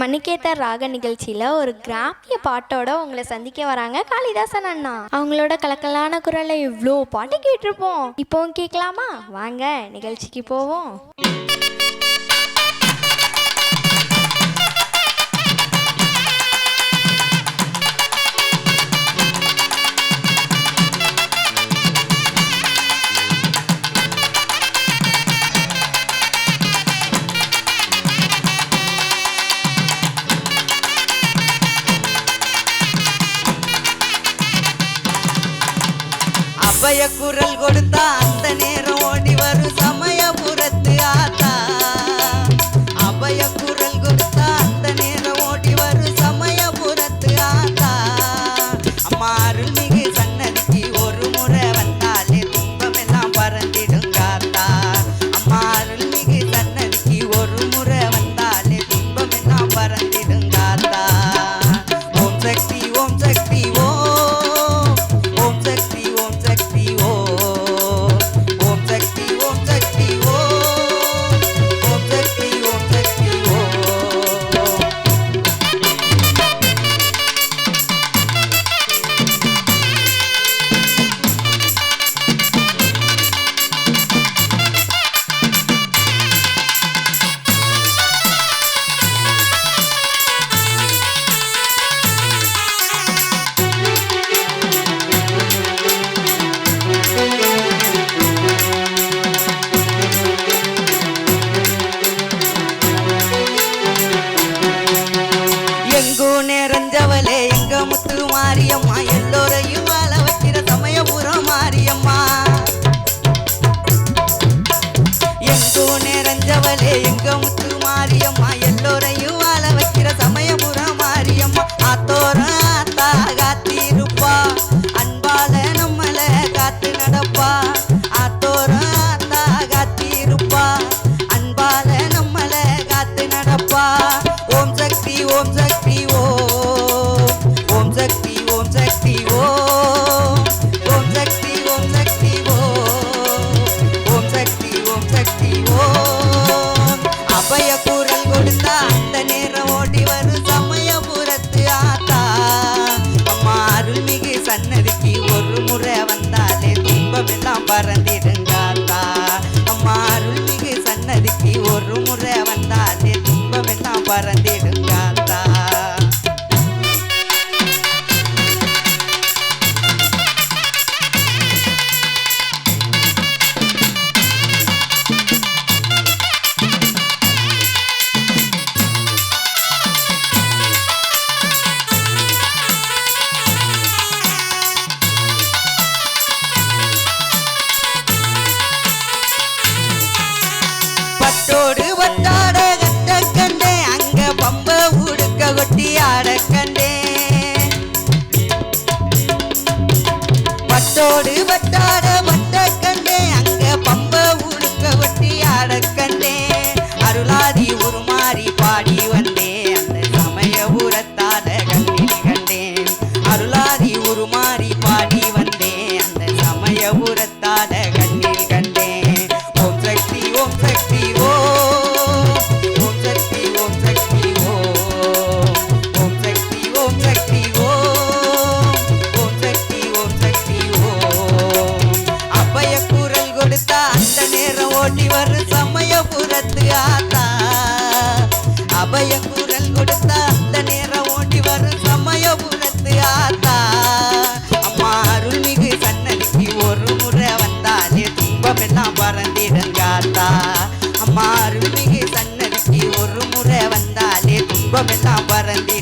மணிக்கேத்த ராக நிகழ்ச்சியில் ஒரு கிராமிய பாட்டோட உங்களை சந்திக்க வராங்க காளிதாசன் அண்ணா. அவங்களோட கலக்கலான குரலை இவ்வளோ பாட்டு கேட்டிருப்போம். இப்போவும் கேட்கலாமா? வாங்க நிகழ்ச்சிக்கு போவோம். அபய குரல் கொடுத்தா அந்த நேரம் ஓடி வரும் சமயபுரத்து ஆத்தா. அபய குரல் கொடுத்தா அந்த நேரம் ஓடி வரும் சமயபுரத்து ஆத்தா. அம்மா அருள்மிகு சன்னதிக்கு ஒரு முறை வந்தாலே துன்பமெல்லாம் பறந்திடுங்காத்தா. அம்மா அருள்மிகு சன்னதிக்கு ஒரு முறை வந்தாலே துன்பமெல்லாம் பறந்திடுங்காத்தா. ஓம் சக்தி ஓம் சக்தி ஓம் ஓம் சக்தி ஓம் சக்தி ஓம் ஓம் சக்தி ஓம் சக்தி ஓம் ஓம் சக்தி ஓம் சக்தி ஓம். எங்கோ நிறைஞ்சவளே எங்க முத்து மாரியம்மா, எல்லோரையும் வாழ வைக்கிற சமயபுரம் மாரியம்மா. எங்கோ நிறைஞ்சவளே எங்க முத்து மாரியம்மா, எல்லோரையும் வாழ வைக்கிற சமயபுரம் மாரியம்மா. ஆத்தோரம் ஆத்தா காத்திருப்பா, அன்பால நம்மள காத்து நடப்பா. ஆத்தோரம் ஆத்தா காத்திருப்பா, அன்பால நம்மள காத்து நடப்பா. ஓம் சக்தி ஓம் சக்தி ஓம் ஓம் சக்தி ஓம் சக்தி ஓம் ஓம் சக்தி ஓம் சக்தி ஓம் ஓம் சக்தி ஓம் சக்தி ஓம். அபய குரல் கொடுத்தா அந்த நேரம் ஓடி வரும் சமயபுரத்து ஆத்தா. அம்மா அருள்மிகு சன்னதிக்கு ஒரு முறை வந்தாலே துன்பமெல்லாம் பறந்திடுங்காத்தா. அம்மா அருள்மிகு சன்னதிக்கு ஒரு முறை வந்தாலே துன்பமெல்லாம் பறந்திடுங்காத்தா. பட்டோடு வட்டாட கட்ட கண்டே, அங்க பம்ப உடுக்க கொட்டி ஆட கண்டே. பட்டோடு வட்டாட வட்ட கண்டே, அங்க பம்ப உடுக்க கொட்டி ஆட கண்டே. அருளாதி உருமாறி பாடி வந்தே, அந்த சமயபுரத்தாட கண்ணில் கண்டேன். அருளாதி உருமாறி பாடி வந்தே, அந்த சமயபுரத்தாட கண்ணில் கண்டேன். ஓம் சக்தி ஓம் சக்தி ஓம் ஓம் சக்தி ஓம் சக்தி ஓம் ஓம் சக்தி ஓம் சக்தி ஓம் ஓம் சக்தி ஓம் சக்தி ஓம். அபய குரல் கொடுத்தா அந்த நேரம் ஓடி வரும் சமயபுரத்து ஆத்தா. அபய குரல் கொடுத்தா அந்த நேரம் ஓடி வரும் சமயபுரத்து ஆத்தா. அம்மா அருள்மிகு சன்னதிக்கு ஒரு முறை வந்தாலே துன்பமெல்லாம் பறந்திடுங்காத்தா. அம்மா அருள்மிகு சன்னதிக்கு ஒரு முறை வந்தாலே துன்பமெல்லாம் பறந்தி